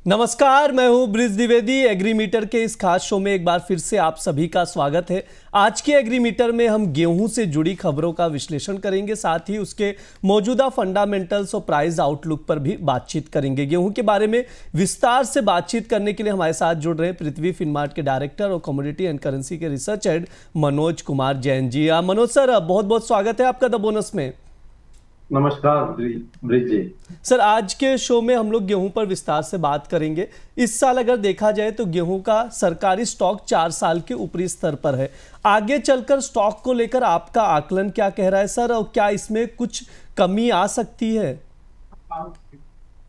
नमस्कार, मैं हूं ब्रिज द्विवेदी। एग्रीमीटर के इस खास शो में एक बार फिर से आप सभी का स्वागत है। आज के एग्रीमीटर में हम गेहूं से जुड़ी खबरों का विश्लेषण करेंगे, साथ ही उसके मौजूदा फंडामेंटल्स और प्राइस आउटलुक पर भी बातचीत करेंगे। गेहूं के बारे में विस्तार से बातचीत करने के लिए हमारे साथ जुड़ रहे हैं पृथ्वी फिनमार्ट के डायरेक्टर और कमोडिटी एंड करेंसी के research head Manoj Kumar Jain ji. Manoj sir, बहुत बहुत स्वागत है आपका द बोनस में। नमस्कार ब्रिज जी। सर, आज के शो में हम लोग गेहूं पर विस्तार से बात करेंगे। इस साल अगर देखा जाए तो गेहूं का सरकारी स्टॉक 4 साल के ऊपरी स्तर पर है। आगे चलकर स्टॉक को लेकर आपका आकलन क्या कह रहा है सर, और क्या इसमें कुछ कमी आ सकती है?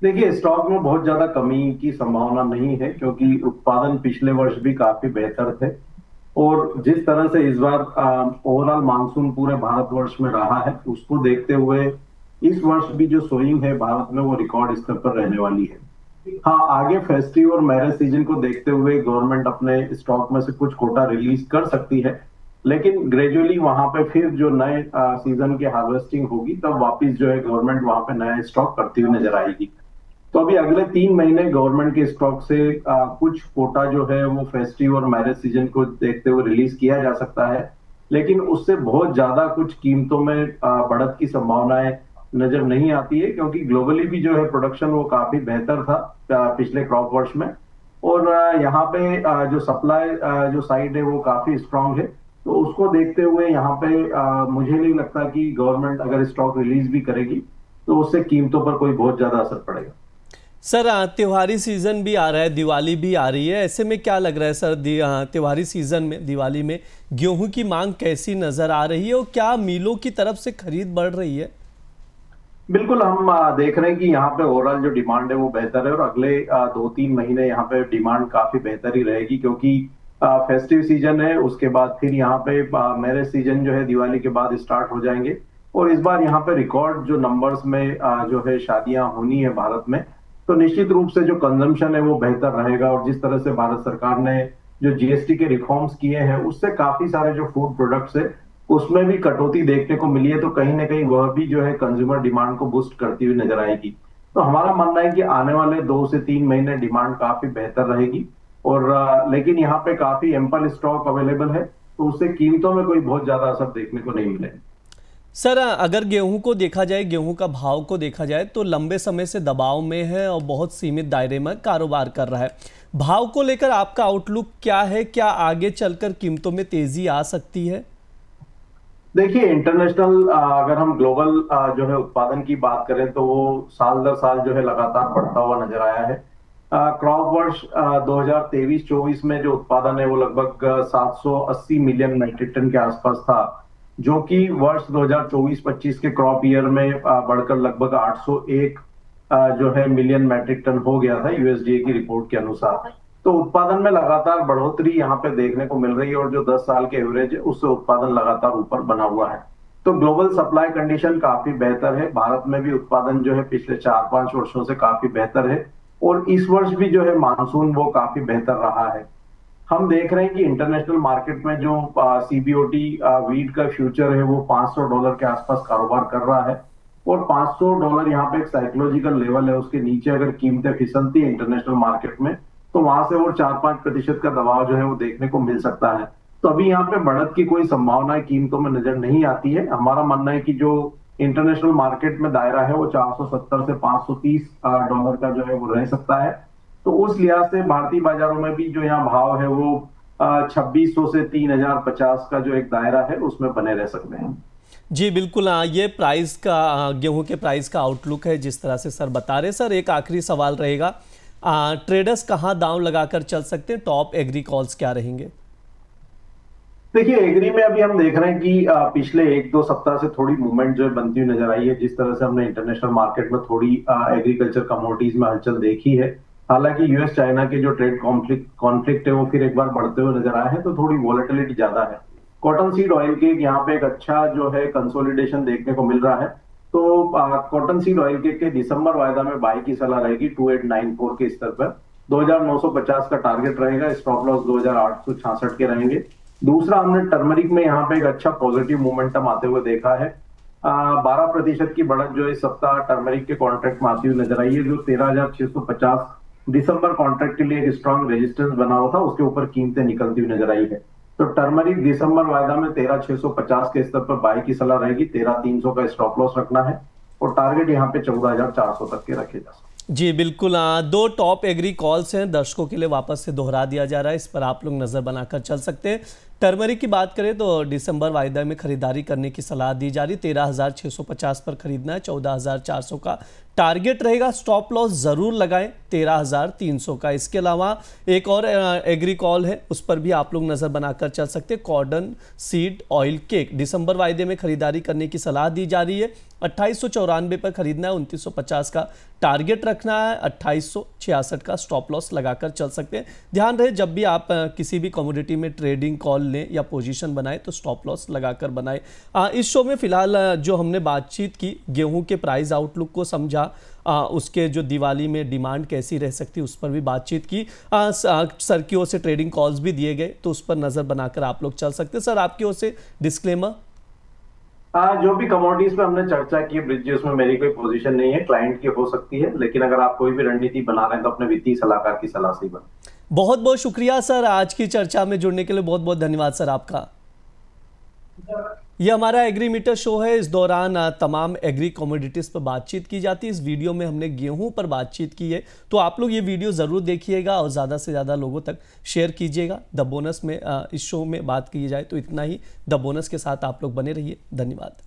देखिए, स्टॉक में बहुत ज्यादा कमी की संभावना नहीं है, क्योंकि उत्पादन पिछले वर्ष भी काफी बेहतर थे और जिस तरह से इस बार ओवरऑल मानसून पूरे भारतवर्ष में रहा है, उसको देखते हुए इस वर्ष भी जो सोइंग है भारत में वो रिकॉर्ड स्तर पर रहने वाली है। हाँ, आगे फेस्टिव और मैरिज सीजन को देखते हुए गवर्नमेंट अपने स्टॉक में से कुछ कोटा रिलीज कर सकती है, लेकिन ग्रेजुअली वहां पे फिर जो नए सीजन की हार्वेस्टिंग होगी तब वापस जो है गवर्नमेंट वहां पे नया स्टॉक करती हुई नजर आएगी। तो अभी अगले 3 महीने गवर्नमेंट के स्टॉक से कुछ कोटा जो है वो फेस्टिव और मैरिज सीजन को देखते हुए रिलीज किया जा सकता है, लेकिन उससे बहुत ज्यादा कुछ कीमतों में बढ़त की संभावनाएं नजर नहीं आती है, क्योंकि ग्लोबली भी जो है प्रोडक्शन वो काफी बेहतर था पिछले क्रॉप वर्ष में और यहाँ पे जो सप्लाई जो साइड है वो काफी स्ट्रांग है। तो उसको देखते हुए यहाँ पे मुझे नहीं लगता कि गवर्नमेंट अगर स्टॉक रिलीज भी करेगी तो उससे कीमतों पर कोई बहुत ज्यादा असर पड़ेगा। सर, त्योहारी सीजन भी आ रहा है, दिवाली भी आ रही है, ऐसे में क्या लग रहा है सर, त्योहारी सीजन में दिवाली में गेहूं की मांग कैसी नजर आ रही है और क्या मिलों की तरफ से खरीद बढ़ रही है? बिल्कुल, हम देख रहे हैं कि यहाँ पे ओवरऑल जो डिमांड है वो बेहतर है और अगले 2-3 महीने यहाँ पे डिमांड काफी बेहतर ही रहेगी, क्योंकि फेस्टिव सीजन है। उसके बाद फिर यहाँ पे मैरिज सीजन जो है दिवाली के बाद स्टार्ट हो जाएंगे और इस बार यहाँ पे रिकॉर्ड जो नंबर्स में जो है शादियां होनी है भारत में, तो निश्चित रूप से जो कंजम्पशन है वो बेहतर रहेगा। और जिस तरह से भारत सरकार ने जो जीएसटी के रिफॉर्म्स किए हैं उससे काफी सारे जो फूड प्रोडक्ट्स है उसमें भी कटौती देखने को मिली है, तो कहीं ना कहीं वह भी जो है कंज्यूमर डिमांड को बूस्ट करती हुई नजर आएगी। तो हमारा मानना है कि आने वाले 2 से 3 महीने डिमांड काफी बेहतर रहेगी और लेकिन यहाँ पे काफी एम्पल स्टॉक अवेलेबल है, तो उससे कीमतों में कोई बहुत ज्यादा असर देखने को नहीं मिलेगा। सर, अगर गेहूं को देखा जाए, गेहूं का भाव को देखा जाए तो लंबे समय से दबाव में है और बहुत सीमित दायरे में कारोबार कर रहा है। भाव को लेकर आपका आउटलुक क्या है? क्या आगे चलकर कीमतों में तेजी आ सकती है? देखिए, इंटरनेशनल अगर हम ग्लोबल जो है उत्पादन की बात करें तो वो साल दर साल जो है लगातार बढ़ता हुआ नजर आया है। क्रॉप वर्ष 2023-24 में जो उत्पादन है वो लगभग 780 मिलियन मैट्रिक टन के आसपास था, जो कि वर्ष 2024-25 के क्रॉप ईयर में बढ़कर लगभग 801 जो है मिलियन मैट्रिक टन हो गया था यूएसडीए की रिपोर्ट के अनुसार। तो उत्पादन में लगातार बढ़ोतरी यहाँ पे देखने को मिल रही है और जो 10 साल के एवरेज है उससे उत्पादन लगातार ऊपर बना हुआ है। तो ग्लोबल सप्लाई कंडीशन काफी बेहतर है। भारत में भी उत्पादन जो है पिछले 4-5 वर्षों से काफी बेहतर है और इस वर्ष भी जो है मानसून वो काफी बेहतर रहा है। हम देख रहे हैं कि इंटरनेशनल मार्केट में जो सीबीओटी वीट का फ्यूचर है वो $500 के आसपास कारोबार कर रहा है और $500 यहाँ पे एक साइकोलॉजिकल लेवल है। उसके नीचे अगर कीमतें फिसलती है इंटरनेशनल मार्केट में तो वहां से वो 4-5% का दबाव जो है वो देखने को मिल सकता है। तो अभी यहाँ पे बढ़त की कोई संभावना कीमतों में नजर नहीं आती है। हमारा मानना है कि जो इंटरनेशनल मार्केट में दायरा है वो $470 से $530 का जो है वो रह सकता है। तो उस लिहाज से भारतीय बाजारों में भी जो यहाँ भाव है वो 2600 से 3050 का जो एक दायरा है उसमें बने रह सकते हैं। जी बिल्कुल, ये प्राइस का, गेहूं के प्राइस का आउटलुक है जिस तरह से सर बता रहे। सर, एक आखिरी सवाल रहेगा, ट्रेडर्स कहां दांव लगाकर चल सकते हैं? टॉप एग्री कॉल्स क्या रहेंगे? देखिए, एग्री में अभी हम देख रहे हैं कि पिछले 1-2 सप्ताह से थोड़ी मूवमेंट जो है बनती हुई नजर आई है। जिस तरह से हमने इंटरनेशनल मार्केट में थोड़ी एग्रीकल्चर कमोडिटीज में हलचल देखी है, हालांकि यूएस चाइना के जो ट्रेड कॉन्फ्लिक्ट है वो फिर एक बार बढ़ते हुए नजर आए हैं, तो थोड़ी वॉलेटिलिटी ज्यादा है। कॉटन सीड ऑयल के यहाँ पे एक अच्छा जो है कंसोलिडेशन देखने को मिल रहा है। तो कॉटन सीड ऑयल के दिसंबर वायदा में बाई की सलाह रहेगी 2894 के स्तर पर। 2950 का टारगेट रहेगा। स्टॉप लॉस 2866 के रहेंगे। दूसरा, हमने टर्मरिक में यहाँ पे एक अच्छा पॉजिटिव मोमेंटम आते हुए देखा है। 12% की बढ़त जो इस सप्ताह टर्मरिक के कॉन्ट्रैक्ट में आती हुई नजर आई है, जो 13,650 दिसंबर कॉन्ट्रैक्ट के लिए एक स्ट्रांग रेजिस्टेंस बना हुआ था, उसके ऊपर कीमतें निकलती हुई नजर आई है। तो टर्मरिक दिसंबर वायदा में 13,650 के स्तर पर बाय की सलाह रहेगी, 13,300 का स्टॉप लॉस रखना है और टारगेट यहाँ पे 14,400 तक के रखे जा सकते हैं। जी बिल्कुल। दो टॉप एग्री कॉल्स हैं, दर्शकों के लिए वापस से दोहरा दिया जा रहा है, इस पर आप लोग नज़र बनाकर चल सकते हैं। टर्मरिक की बात करें तो दिसंबर वायदा में खरीदारी करने की सलाह दी जा रही, 13,650 पर खरीदना है, 14,400 का टारगेट रहेगा। स्टॉप लॉस ज़रूर लगाएं 13,300 का। इसके अलावा एक और एग्री कॉल है, उस पर भी आप लोग नज़र बनाकर चल सकते हैं। कॉर्डन सीड ऑयल केक दिसंबर वायदे में खरीदारी करने की सलाह दी जा रही है, 2894 पर खरीदना है, 2950 का टारगेट रखना है, 2866 का स्टॉप लॉस लगाकर चल सकते हैं। ध्यान रहे जब भी आप किसी भी कमोडिटी में ट्रेडिंग कॉल लें या पोजीशन बनाए तो स्टॉप लॉस लगाकर बनाए। इस शो में फिलहाल जो हमने बातचीत की, गेहूं के प्राइस आउटलुक को समझा, उसके जो दिवाली में डिमांड कैसी रह सकती है उस पर भी बातचीत की, सर की ओर से ट्रेडिंग कॉल्स भी दिए गए, तो उस पर नज़र बनाकर आप लोग चल सकते हैं। सर आपकी ओर से डिस्क्लेमर। जो भी कमोडिटीज पे हमने चर्चा की ब्रिज जी, उसमें मेरी कोई पोजीशन नहीं है, क्लाइंट की हो सकती है, लेकिन अगर आप कोई भी रणनीति बना रहे हैं तो अपने वित्तीय सलाहकार की सलाह से ही बने। बहुत बहुत शुक्रिया सर, आज की चर्चा में जुड़ने के लिए बहुत बहुत धन्यवाद सर आपका। यह हमारा एग्री मीटर शो है, इस दौरान तमाम एग्री कमोडिटीज पर बातचीत की जाती है। इस वीडियो में हमने गेहूं पर बातचीत की है, तो आप लोग ये वीडियो ज़रूर देखिएगा और ज़्यादा से ज़्यादा लोगों तक शेयर कीजिएगा। द बोनस में इस शो में बात की जाए तो इतना ही। द बोनस के साथ आप लोग बने रहिए। धन्यवाद।